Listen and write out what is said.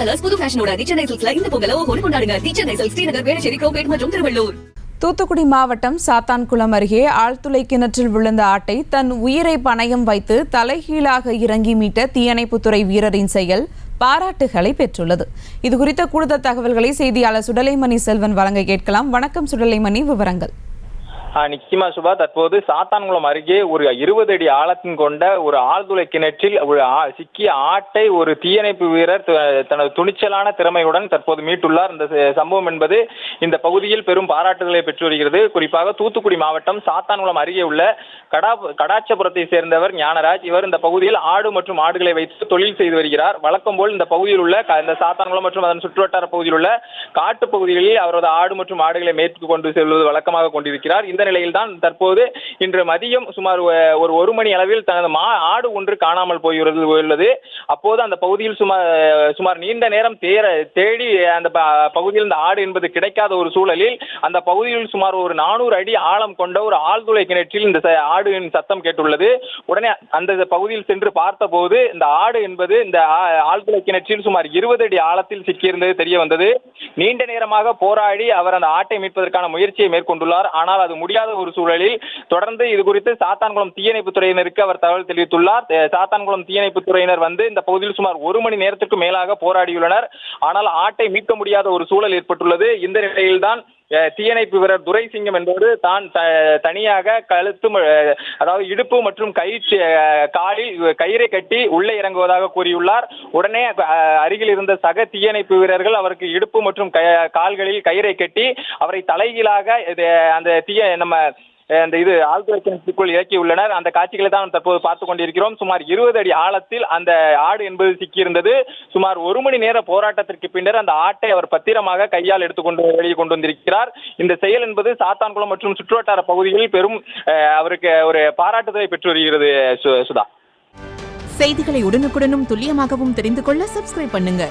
Colours புது ஃபேஷனோட சென்னை சில்க்ஸ்ல இந்த பொங்கலை ஓஹோன்னு கொண்டாடுங்க. சென்னை சில்க்ஸ் ஸ்ரீநகர், வேளச்சேரி, கோபேட் மற்றும் திருவள்ளூர். தூத்துக்குடி மாவட்டம் சாத்தான்குளம் அருகே ஆழ்துளை கிணற்றில் விழுந்த ஆட்டை தன் உயிரை பணயம் வைத்து தலைகீழாக இறங்கி மீட்ட தீயணைப்புத்துறை வீரரின் செயல் பாராட்டுகளை பெற்றுள்ளது. இதுகுறித்த கூடுதல் தகவல்களை செய்தியாளர் சுடலைமணி செல்வன் வழங்க கேட்கலாம். வணக்கம் சுடலைமணி, விவரங்கள். நிச்சயமா சுபா, தற்போது சாத்தான்குளம் அருகே ஒரு 20 அடி ஆழத்தின் கொண்ட ஒரு ஆழ்துளை கிணற்றில் சிக்கிய ஆட்டை ஒரு தீயணைப்பு வீரர் தனது துணிச்சலான திறமையுடன் தற்போது மீட்டுள்ளார். இந்த சம்பவம் என்பது இந்த பகுதியில் பெரும் பாராட்டுகளை பெற்று வருகிறது. குறிப்பாக தூத்துக்குடி மாவட்டம் சாத்தான்குளம் அருகே உள்ள கடாச்சபுரத்தை சேர்ந்தவர் ஞானராஜ். இவர் இந்த பகுதியில் ஆடு மற்றும் ஆடுகளை வைத்து தொழில் செய்து வருகிறார். வழக்கம் போல் இந்த பகுதியில் உள்ள இந்த சாத்தான்குளம் மற்றும் அதன் சுற்றுவட்டார பகுதியில் உள்ள காட்டு பகுதிகளில் அவரது ஆடு மற்றும் ஆடுகளை மேற்கொண்டு செல்வது வழக்கமாக கொண்டிருக்கிறார். இந்த நிலையில் தான் தற்போது இன்று மதியம் சுமார் ஒரு மணி அளவில் தனது ஆடு ஒன்று காணாமல் போயுள்ளது. அப்போது அந்த பகுதியில் சுமார் நீண்ட நேரம் தேடி அந்த பகுதியில் இந்த ஆடு என்பது கிடைக்காத ஒரு சூழலில் அந்த பகுதியில் சுமார் ஒரு 400 அடி ஆழம் கொண்ட ஒரு ஆழ்துளை கிணற்றில் இந்த ஆடுகளின் சத்தம் கேட்டுள்ளது. உடனே அந்த பகுதியில் சென்று பார்த்தபோது இந்த ஆடு என்பது இந்த ஆழ்துளை கிணற்றில் சுமார் 20 அடி ஆழத்தில் சிக்கியிருந்தது தெரிய வந்தது. நீண்ட நேரமாக போராடி அவர் அந்த ஆட்டை மீட்பதற்கான முயற்சியை மேற்கொண்டுள்ளார். ஆனால் அது முடியாத ஒரு சூழலில் தொடர்ந்து இது குறித்து சாத்தான்குளம் தீயணைப்பு துறையினருக்கு அவர் தகவல் தெரிவித்துள்ளார். சாத்தான்குளம் தீயணைப்பு துறையினர் வந்து இந்த பகுதியில் சுமார் 1 மணி நேரத்திற்கு மேலாக போராடியுள்ளனர். ஆனால் ஆட்டை மீட்க முடியாத ஒரு சூழல் ஏற்பட்டுள்ளது. இந்த நிலையில்தான் தீயணைப்பு வீரர் துரைசிங்கம் என்பவர் தான் தனியாக அதாவது இடுப்பு மற்றும் காலில் கயிறை கட்டி உள்ளே இறங்குவதாக கூறியுள்ளார். உடனே அருகில் இருந்த சக தீயணைப்பு வீரர்கள் அவருக்கு இடுப்பு மற்றும் கால்களில் கயிறை கட்டி அவரை தலைகீழாக அந்த ஆழ்துளை கிணற்றுக்குள் இறக்கியுள்ளனர். அந்த காட்சிகளை தான் தற்போது பார்த்துக் கொண்டிருக்கிறோம். சுமார் 20 அடி ஆழத்தில் அந்த ஆடு என்பது சிக்கியிருந்தது. சுமார் 1 மணி நேர போராட்டத்திற்கு பின்னர் அந்த ஆட்டை அவர் பத்திரமாக கையால் எடுத்துக்கொண்டு வெளியே கொண்டு வந்திருக்கிறார். இந்த செயல் என்பது சாத்தான்குளம் மற்றும் சுற்றுவட்டார பகுதிகளில் பெரும் அவருக்கு ஒரு பாராட்டுதலை பெற்று வருகிறது. சுதா, செய்திகளை உடனுக்குடனும் துல்லியமாகவும் தெரிந்து கொள்ள சப்ஸ்கிரைப் பண்ணுங்க.